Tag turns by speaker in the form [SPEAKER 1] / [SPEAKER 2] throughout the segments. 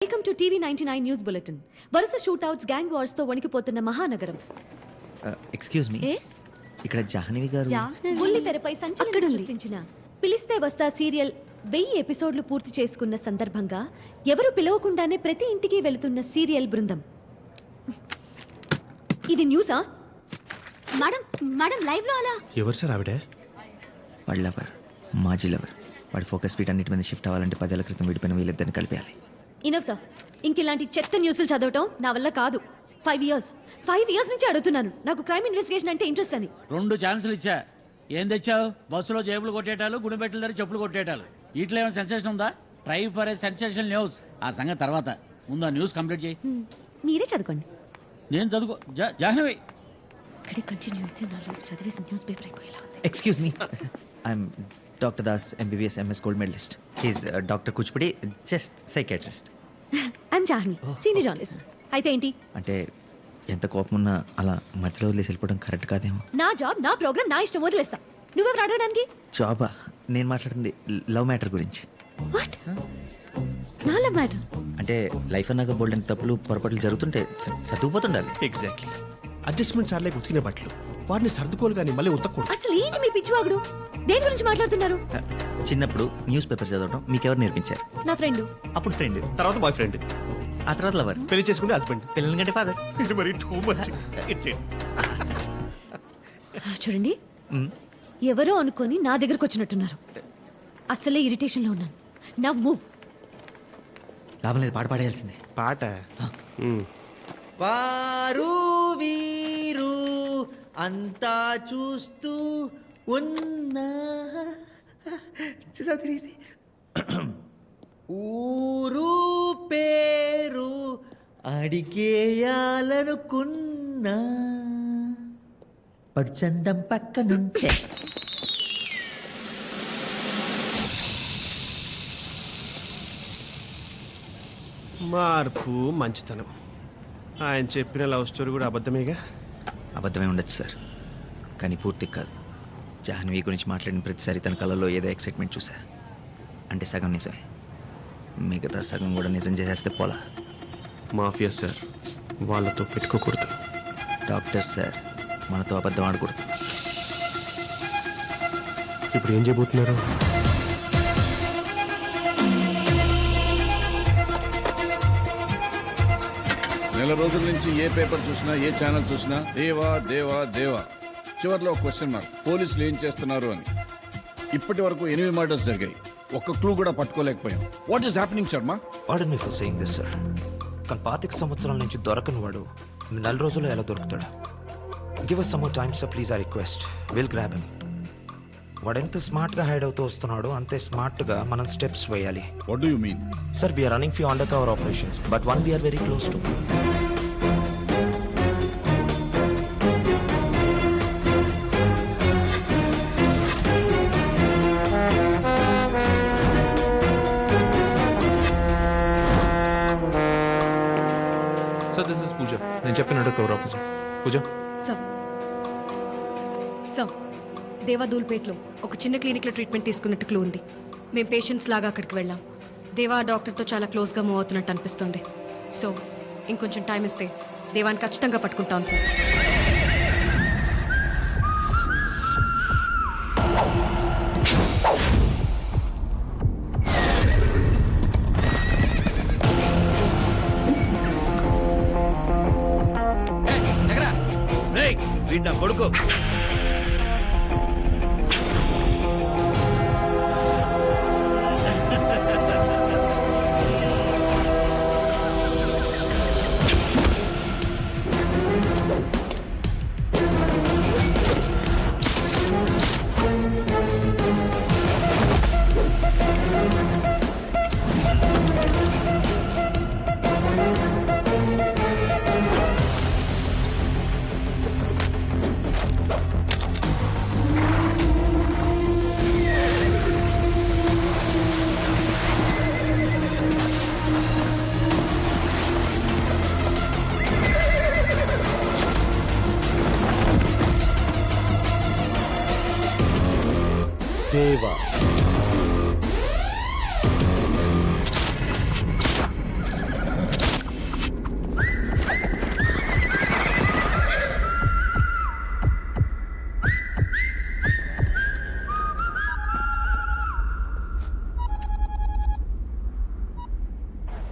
[SPEAKER 1] Welcome to TV 99 news bulletin. వరుస shootouts, gang wars తో వణికిపోతున్న మహానగరం.
[SPEAKER 2] ఎక్స్క్యూజ్ మీ, ఇక్కడ జాహ్నవి గారు
[SPEAKER 1] బుల్లి తెరపై సంచలనం సృష్టించిన పిలిస్తే వస్తా సీరియల్ 1000 ఎపిసోడ్లు పూర్తి చేసుకున్న సందర్భంగా ఎవరు పిలవకుండానే ప్రతి ఇంటికి వెళుతున్న సీరియల్ బృందం. ఇది న్యూసా? మేడం మేడం లైవ్ లో అలా
[SPEAKER 3] ఎవరు సార్ ఆవిడ?
[SPEAKER 2] వాడి లవర్, మాజీ లవర్. వాడి ఫోకస్ వీటన్నిటి మీద షిఫ్ట్ అవ్వాలంటే 10 ఏళ్ల క్రితం విడిపోయిన వీళ్ళిద్దరిని కలిపేయాలి.
[SPEAKER 1] ఇనఫ్ సార్, ఇంకిలాంటి చెత్త న్యూస్లు చదవటం నా వల్ల కాదు. 5 ఇయర్స్ నుంచి అడుగుతున్నాను, నాకు క్రైమ్ ఇన్వెస్టిగేషన్ అంటే ఇంట్రెస్ట్ అని.
[SPEAKER 4] 2 ఛాన్సులు ఇచ్చా. ఏం తెచ్చావు? బస్సులో జేబులు కొట్టేటాలు, గుడిబెట్టల దగ్గర చెప్పులు కొట్టేటాలు. వీటిలో ఏమైనా సెన్సేషన్ ఉందా? Try for a sensation news. ఆ సంగతి తర్వాత, ముందు ఆ న్యూస్ కంప్లీట్ చేయి.
[SPEAKER 1] మీరే చదువుకోండి.
[SPEAKER 4] నేను చదువుకో. జాహ్నవి
[SPEAKER 1] ఇక్కడే కంటిన్యూ అయితే నా లైఫ్ చదివేసి న్యూస్ పేపర్ అయిపోయేలా ఉంది.
[SPEAKER 2] Excuse me, I'm doctor Das, MBBS MS gold medallist. He's doctor Kuchipudi, just psychiatrist.
[SPEAKER 1] I'm Jahnavi, senior journalist. అయితే ఏంటి?
[SPEAKER 2] అంటే ఎంత కోపం ఉన్నా అలా మధ్యలో వదిలేసి వెళ్ళిపోవడం కరెక్ట్ కాదేమో.
[SPEAKER 1] నా జాబ్, నా ప్రోగ్రామ్, నా ఇష్టం, వదిలేస్తా. నువ్వెవరు అడగడానికి?
[SPEAKER 2] జాబా? నేను మాట్లాడుతుంది లవ్ మ్యాటర్ గురించి.
[SPEAKER 1] వాట్? నాలో మ్యాటర్
[SPEAKER 2] అంటే లైఫ్ అన్నాక బోల్డ్ అని తప్పులు పొరపాట్లు జరుగుతుంటే సర్దుకుపోతుండాలి.
[SPEAKER 3] ఎగ్జాక్ట్లీ. అడ్జస్ట్మెంట్ సార్లే ఉతికిన బట్టలు వాటిని సర్దుకోలు కానీ మళ్ళీ ఉతకూడదు.
[SPEAKER 1] అసలు ఏంటి మీ పిచ్చివాగుడు? దేని గురించి మాట్లాడుతున్నారు?
[SPEAKER 2] చిన్నప్పుడు న్యూస్ పేపర్ చదవడం మీకెవరు నేర్పించారు?
[SPEAKER 1] నా ఫ్రెండ్.
[SPEAKER 2] అప్పుడు ఫ్రెండ్,
[SPEAKER 3] తర్వాత బాయ్ ఫ్రెండ్,
[SPEAKER 2] ఆ తర్వాత లవర్,
[SPEAKER 3] పెళ్లి చేసుకుంటే హస్బెండ్,
[SPEAKER 2] పిల్లల కంటే ఫాదర్.
[SPEAKER 3] ఇది మరి టూ మచ్. It's it.
[SPEAKER 1] చూడండి, ఎవరో అనుకొని నా దగ్గరకు వచ్చినట్టున్నారు. అసలే ఇరిటేషన్ లో ఉన్నాను. నా మూవ్.
[SPEAKER 2] లాభం లేదు, పాట పాడేయాల్సిందే.
[SPEAKER 3] పాట
[SPEAKER 2] వారు వీరు అంతా చూస్తూ ఉన్నా చూసా తెలియదు. ఊరు పేరు అడిగేయాలనుకున్నా పడుచందం పక్కనుంటే.
[SPEAKER 3] మార్పు మంచితనం. ఆయన చెప్పిన లవ్ స్టోరీ కూడా అబద్ధమేగా?
[SPEAKER 2] అబద్ధమే ఉండొచ్చు సార్, కానీ పూర్తి కాదు. జాహ్నవి గురించి మాట్లాడిన ప్రతిసారి తన కళలో ఏదో ఎక్సైట్మెంట్ చూసా. అంటే సగం నిజమే, మిగతా సగం కూడా నిజం చేసేస్తే పోలా.
[SPEAKER 3] మాఫియా సార్, వాళ్ళతో పెట్టుకోకూడదు.
[SPEAKER 2] డాక్టర్ సార్, మనతో అబద్ధం ఆడకూడదు.
[SPEAKER 3] ఇప్పుడు ఏం చేయబోతున్నారు?
[SPEAKER 5] నెల రోజుల నుంచి ఏ పేపర్ చూసినా, ఏ ఛానల్ చూసినా దేవా దేవా దేవా. చివరిలో ఒక క్వశ్చన్ మార్క్. పోలీసులు ఏం చేస్తున్నారు అని. ఇప్పటి వరకు 8 మర్డర్స్ జరిగాయి, ఒక్క క్లూ కూడా పట్టుకోలేకపోయాం. What is happening Sharma?
[SPEAKER 6] Pardon me for saying this sir, కానీ 25 సంవత్సరాల నుంచి దొరకని వాడు 4 రోజుల్లో ఎలా దొరుకుతాడా? Give us some more time sir please, I request. Will grab him. వాడు ఎంత స్మార్ట్గా హైడ్ అవుతూ వస్తున్నాడో అంతే స్మార్ట్గా మనం స్టెప్స్ వేయాలి.
[SPEAKER 5] What do you mean?
[SPEAKER 6] Sir, we're running few under cover operations, but one we're very close to.
[SPEAKER 3] Sir this is Pooja. నేను చెప్పిన కవర్ ఆఫీసర్ పూజ.
[SPEAKER 7] సార్, దేవాదూల్పేట్లో ఒక చిన్న క్లినిక్లో ట్రీట్మెంట్ తీసుకున్నట్టు క్లూ ఉంది. మేము పేషెంట్స్ లాగా అక్కడికి వెళ్ళాం. దేవా డాక్టర్తో చాలా క్లోజ్గా మూవ్ అవుతున్నట్టు అనిపిస్తుంది. సో ఇంకొంచెం టైం ఇస్తే దేవాన్ని ఖచ్చితంగా పట్టుకుంటాం సార్.
[SPEAKER 4] వీడి నా కొడుకు.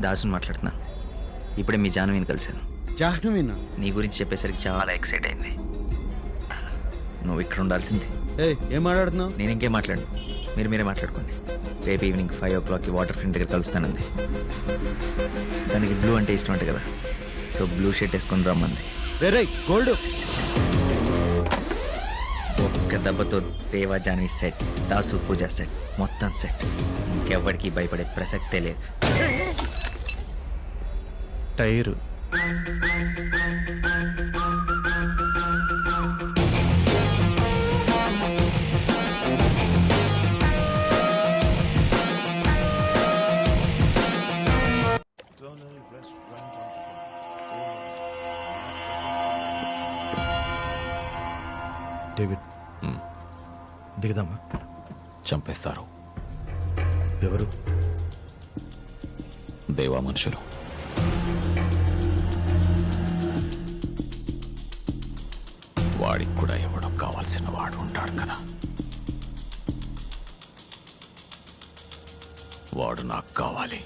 [SPEAKER 2] దాసుని మాట్లాడుతున్నాను. ఇప్పుడే మీ జాహ్నవిని కలిశాను.
[SPEAKER 8] జాహ్నవీనా?
[SPEAKER 2] నీ గురించి చెప్పేసరికి చాలా ఎక్సైట్ అయింది. నువ్వు ఇక్కడ ఉండాల్సిందే.
[SPEAKER 8] ఏం మాట్లాడుతున్నావు?
[SPEAKER 2] నేను ఇంకేం మాట్లాడు, మీరే మాట్లాడుకోండి. రేపు ఈవినింగ్ 5 o'clockకి వాటర్ ఫ్రంట్ దగ్గర కలుస్తానంది. దానికి బ్లూ అంటే ఇష్టం అంటే కదా, సో బ్లూ షర్ట్ వేసుకొని రమ్మంది.
[SPEAKER 8] రే గోల్డ్.
[SPEAKER 2] ఒక్క దెబ్బతో దేవా జాన్వి సెట్, దాసు పూజ సెట్, మొత్తం సెట్. ఇంకెవ్వడికి భయపడే ప్రసక్తే లేదు.
[SPEAKER 3] టైరు డేవిడ్, దిగదామా?
[SPEAKER 9] చంపేస్తారు.
[SPEAKER 3] ఎవరు?
[SPEAKER 9] దేవా మనుషులు. వాడికి కూడా ఇవ్వడం కావాల్సిన వాడు ఉంటాడు కదా, వాడు నాకు కావాలి.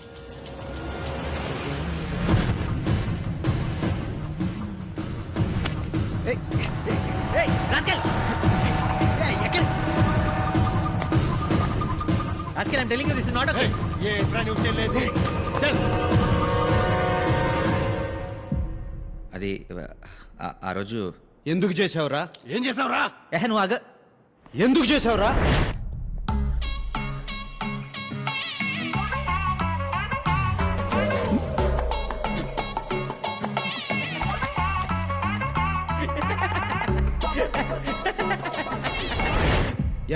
[SPEAKER 2] అది ఆ రోజు
[SPEAKER 8] ఎందుకు చేసావురా?
[SPEAKER 3] ఏం చేసావురా?
[SPEAKER 2] నువ్వు ఆగ.
[SPEAKER 8] ఎందుకు చేసావురా?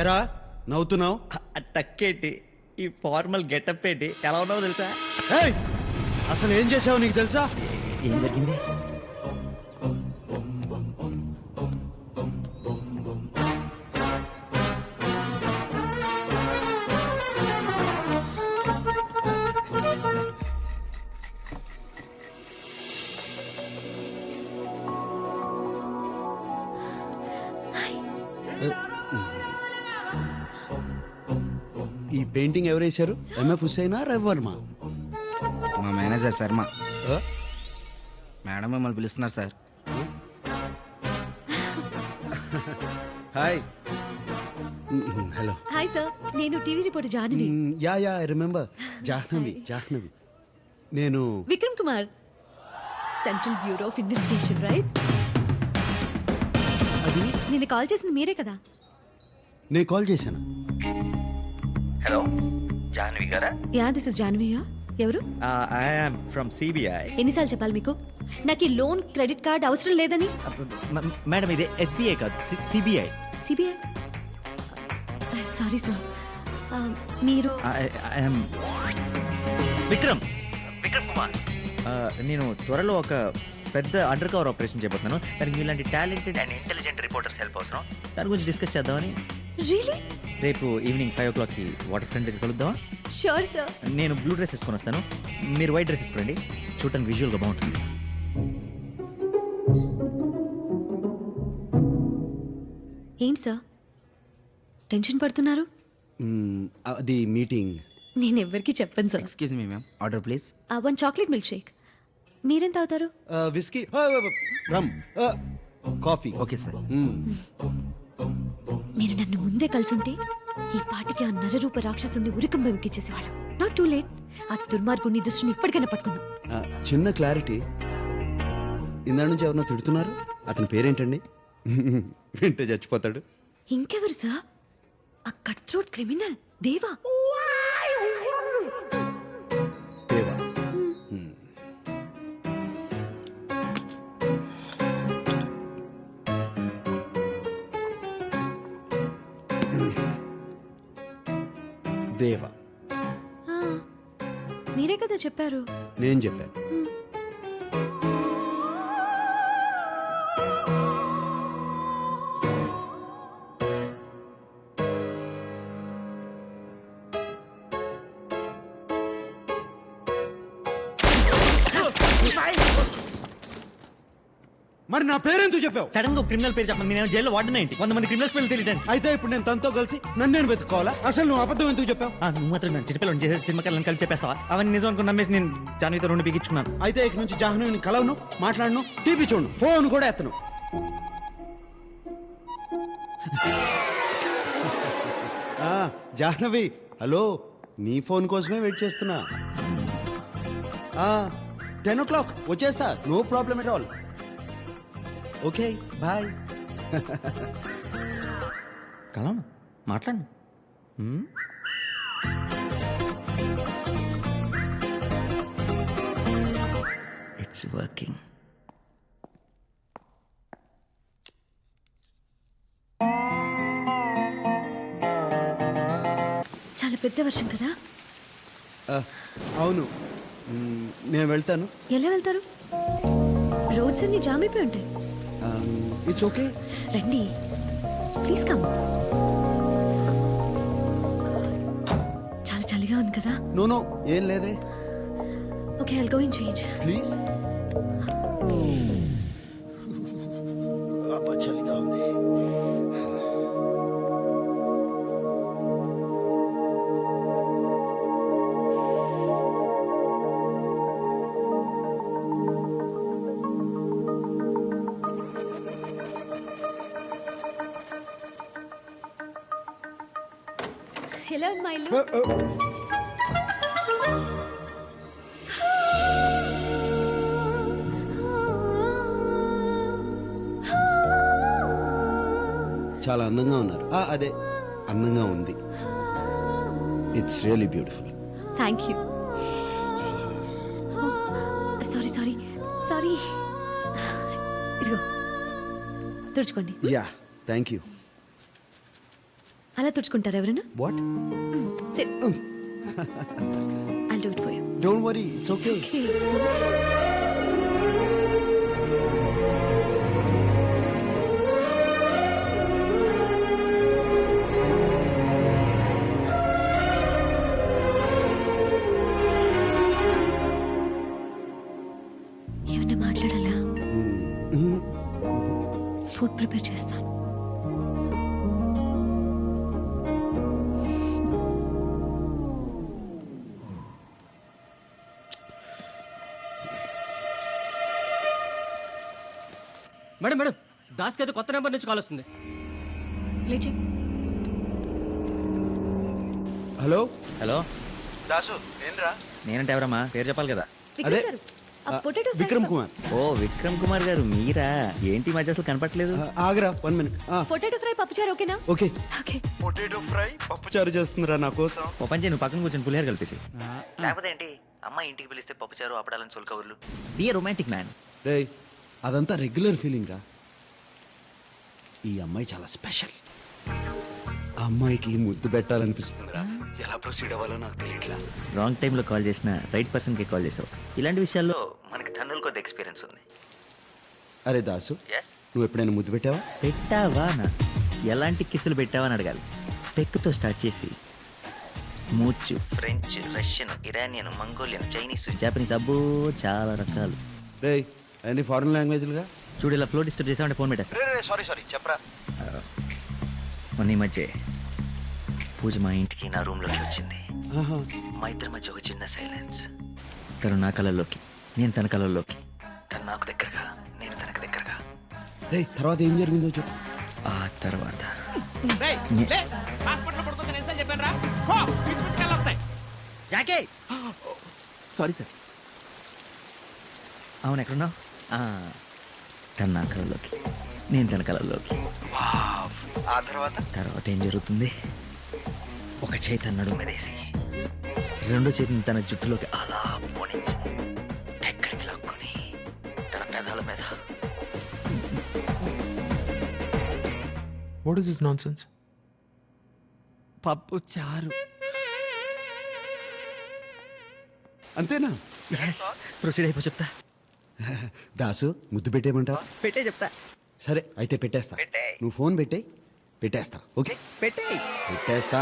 [SPEAKER 8] ఎరా నవ్వుతున్నావు?
[SPEAKER 2] టక్కేటి, ఈ ఫార్మల్ గెటప్ ఏంటి, ఎలా ఉన్నావో తెలుసా?
[SPEAKER 8] అసలు ఏం చేసావు నీకు తెలుసా?
[SPEAKER 2] ఏం జరిగింది?
[SPEAKER 8] ఈ పెయింటింగ్ ఎవరు వేశారు? ఎంఎఫ్ హుస్సేనా, రవివర్మ?
[SPEAKER 2] మా మేనేజర్ శర్మ. మేడం మిమ్మల్ని పిలుస్తున్నారు sir.
[SPEAKER 8] Hi. Hello.
[SPEAKER 1] Hi sir, నేను TV reporter Jahnavi.
[SPEAKER 8] Yeah I remember. Jahnavi. నేను
[SPEAKER 1] Vikram Kumar, central bureau of investigation, right?
[SPEAKER 8] అది
[SPEAKER 1] నేను కాల్ చేసింది మీరే కదా?
[SPEAKER 8] నేను కాల్ చేశాను.
[SPEAKER 2] హలో, జాహ్నవి గారా?
[SPEAKER 1] యా, దిస్ ఇస్ జాహ్నవియా. ఎవరు?
[SPEAKER 2] I am from CBI.
[SPEAKER 1] ఎన్నిసార్లు చెప్పాలి మీకు నాకు ఈ లోన్ క్రెడిట్ కార్డ్ అవసరం లేదని?
[SPEAKER 2] మేడం ఇది ఎస్బీఐ కాదు, సిబిఐ.
[SPEAKER 1] సిబిఐ. సారీ సార్, మీరు
[SPEAKER 2] విక్రమ్ కుమార్. నేను త్వరలో ఒక పెద్ద అండర్ కవర్ ఆపరేషన్ చేయబోతున్నాను. దానికి మీలాంటి talented and intelligent reporters help అవసరం. దాని గురించి డిస్కస్ చేద్దామని.
[SPEAKER 1] రియలీ?
[SPEAKER 2] రేపు ఈవినింగ్ 5 o'clockకి వాటర్ ఫ్రంట్ దగ్గర కలుద్దామా?
[SPEAKER 1] Sure sir.
[SPEAKER 2] నేను బ్లూ డ్రెస్ వేసుకొని వస్తాను, మీరు వైట్ డ్రెస్ వేసుకోండి. చూడటానికి విజువల్గా బాగుంటుంది.
[SPEAKER 1] ఏంటి సార్ టెన్షన్ పడుతున్నారు?
[SPEAKER 8] అది మీటింగ్.
[SPEAKER 1] నేను ఎవరికి చెప్పను sir.
[SPEAKER 2] Excuse me ma'am, order please.
[SPEAKER 1] 1 chocolate milk shake. మీరేం తాగుతారు?
[SPEAKER 8] Whisky, rum, coffee.
[SPEAKER 2] Okay sir.
[SPEAKER 1] మీరు నన్ను ముందే కలిసుంటే ఈ పాటికి ఆ నరరూప రాక్షసుని ఉరికం వెంకిచ్చేసేవాళ్ళం. Not too late. ఆ దుర్మార్గుని దృష్టిని ఇప్పటికైనా పట్టుకుందాం.
[SPEAKER 8] చిన్న క్లారిటీ. ఇందా నుంచి ఎవరినో తిడుతున్నారు. అతని పేరేంటండి? వింటే చచ్చిపోతాడు.
[SPEAKER 1] ఇంకెవరు సార్? ఆ కట్ థ్రోట్ క్రిమినల్ దేవా.
[SPEAKER 8] దేవా. దేవా.
[SPEAKER 1] మీరే కదా చెప్పారు.
[SPEAKER 8] నేను చెప్పాను. మరి నా పేరెందుకు చెప్పావు?
[SPEAKER 2] సడన్ గా క్రిమినల్ పేరు చెప్పండి, నేను జైల్లో వాడిన ఏంటి? 100 మంది క్రిమినల్స్ పేర్లు తెలియదండి.
[SPEAKER 8] అయితే ఇప్పుడు నేను తనతో కలిసి నన్ను నేను వెతుక్కోవాలా? అసలు నువ్వు అబద్ధం ఎందుకు చెప్పావు?
[SPEAKER 2] నువ్వు మాత్రం నన్ను చిన్నపిల్లని చేసేసి సినిమా కళ్ళని కలిపి చెప్పేస్తావా? అవన్నీ నిజం అనుకుని నమ్మేసి నేను జాన్వీతో 2 బిగించుకున్నాను.
[SPEAKER 8] అయితే ఇక నుంచి జాహ్నవిని కలవను, మాట్లాడను, టీవీ చూడను, ఫోన్ కూడా ఎత్తను. జాహ్నవి, హలో, నీ ఫోన్ కోసమే వెయిట్ చేస్తున్నా. 10 o'clock వచ్చేస్తా, no problem at all. Okay, bye.
[SPEAKER 2] కలవను, మాట్లాడను. It's working.
[SPEAKER 1] చాలా పెద్ద వర్షం కదా.
[SPEAKER 8] అవును, నేను వెళ్తాను.
[SPEAKER 1] ఎలా వెళ్తారు? రోడ్స్ అన్ని జామ్ అయిపోయి ఉంటాయి.
[SPEAKER 8] It's okay.
[SPEAKER 1] రండి, ప్లీజ్ కమ్. చాలా చలిగా ఉంది కదా.
[SPEAKER 8] నో నో, ఏం లేదే.
[SPEAKER 1] Okay, I'll go in change.
[SPEAKER 8] Please. అబ్బా, చలిగా ఉంది.
[SPEAKER 1] Hello my love.
[SPEAKER 8] చాలా అందంగా ఉన్నారు. అదే, అందంగా ఉంది. It's really beautiful.
[SPEAKER 1] Thank you. Sorry sorry sorry. ఇదిగో తుడుచుకోండి.
[SPEAKER 8] Yeah, thank you.
[SPEAKER 1] అలా తుడుచుకుంటారు ఎవరైనా?
[SPEAKER 8] What?
[SPEAKER 1] Sit. I'll do it for you.
[SPEAKER 8] Don't worry, it's okay.
[SPEAKER 1] Okay. ఏమన్నా మాట్లాడాలా? ఫుడ్ ప్రిపేర్ చేస్తాను.
[SPEAKER 10] మేడం మేడం, దాస్కి అయితే కొత్త నెంబర్ నుంచి కాల్ వస్తుంది.
[SPEAKER 7] లేచి.
[SPEAKER 8] హలో.
[SPEAKER 2] హలో
[SPEAKER 8] దాసు, ఏంద్రా?
[SPEAKER 2] నేనంటే ఎవరమ్మా? పేరు చెప్పాలి కదా.
[SPEAKER 1] విక్రమ్
[SPEAKER 8] అదే,
[SPEAKER 1] గారు, ఆ పొటాటో ఫ్రై
[SPEAKER 8] విక్రమ్
[SPEAKER 1] పప్పు-
[SPEAKER 8] కుమార్.
[SPEAKER 2] ఓ విక్రమ్ కుమార్ గారు మీరా? ఏంటి ఈ మధ్య అసలు కనపట్లేదు?
[SPEAKER 8] ఆగరా 1 minute.
[SPEAKER 1] పొటాటో ఫ్రై పప్పుచారు ఓకేనా?
[SPEAKER 8] ఓకే.
[SPEAKER 1] ఓకే.
[SPEAKER 8] పొటాటో ఫ్రై పప్పుచారు చేస్తుందిరా నా కోసం.
[SPEAKER 2] ఓ పని చేయి, నువ్వు పక్కన కూర్చొని పులిహార కలిపేసి. లేకపోతే ఏంటి, అమ్మాయి ఇంటికి పిలిస్తే పప్పుచారు అప్పడాలని సొల్కవర్లు. Be a romantic man.
[SPEAKER 8] రేయ్, అదంతా రెగ్యులర్ ఫీలింగ్ రా. ఈ అమ్మాయి చాలా స్పెషల్. ఆ అమ్మాయికి ముద్దు పెట్టాలనిపిస్తుందిరా. ఎలా ప్రొసీడ్ అవ్వాలో నాకు తెలియట్లా.
[SPEAKER 2] రాంగ్ టైంలో కాల్ చేసిన రైట్ పర్సన్కి కాల్ చేసావు. ఇలాంటి విషయాల్లో మనకి టన్నుల కొద్ది ఎక్స్పీరియన్స్ ఉంది.
[SPEAKER 8] అరే దాసు, నువ్వు ఎప్పుడైనా ముద్దు పెట్టావా?
[SPEAKER 2] పెట్టావా నా? ఎలాంటి కిస్సులు పెట్టావా అని అడగాలి. పెక్కుతో స్టార్ట్ చేసి smooch, French, Russian, Iranian, Mongolian, Chinese, Japanese, అబ్బో చాలా రకాలు.
[SPEAKER 8] రేయ్, అన్ని ఫారెన్ లాంగ్వేజ్లుగా.
[SPEAKER 2] చూడు, ఇలా ఫ్లో డిస్టర్బ్ చేసామంటే ఫోన్ పెట్టేస్తా.
[SPEAKER 8] సారీ చెప్పరా.
[SPEAKER 2] మొన్న ఈ మధ్య పూజ మా ఇంటికి నా రూమ్లోకి వచ్చింది.
[SPEAKER 8] ఆహా.
[SPEAKER 2] మా ఇద్దరి మధ్య ఒక చిన్న సైలెన్స్. తను నా కళల్లోకి, నేను తన కళల్లోకి. తను నాకు దగ్గరగా, నేను తనకు దగ్గరగా.
[SPEAKER 8] రేయ్, తర్వాత ఏం జరిగిందో చెప్పు.
[SPEAKER 2] ఆ తర్వాత
[SPEAKER 10] సారీ సార్.
[SPEAKER 2] అవును, ఎక్కడున్నావు? తను నా కళల్లోకి, నేను తన కళల్లోకి.
[SPEAKER 8] ఆ
[SPEAKER 2] తర్వాత ఏం జరుగుతుంది? ఒక చేయి తన నడుము మీదేసి రెండో చేతిని తన జుట్టులోకి అలా పోనించి దగ్గరికి లాక్కొని తన పెదాల మీద.
[SPEAKER 6] What is this nonsense?
[SPEAKER 10] పప్పు చారు.
[SPEAKER 8] అంతేనా?
[SPEAKER 2] ప్రొసీడ్ అయిపో చెప్తా.
[SPEAKER 8] దాసు, ముద్దు పెట్టేయమంటావా?
[SPEAKER 2] పెట్టే చెప్తా.
[SPEAKER 8] సరే అయితే పెట్టేస్తా.
[SPEAKER 2] పెట్టేయ్.
[SPEAKER 8] నువ్వు ఫోన్ పెట్టేయ్, పెట్టేస్తా. ఓకే,
[SPEAKER 2] పెట్టే.
[SPEAKER 8] పెట్టేస్తా.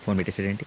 [SPEAKER 2] ఫోన్ పెట్టేసాడేంటి?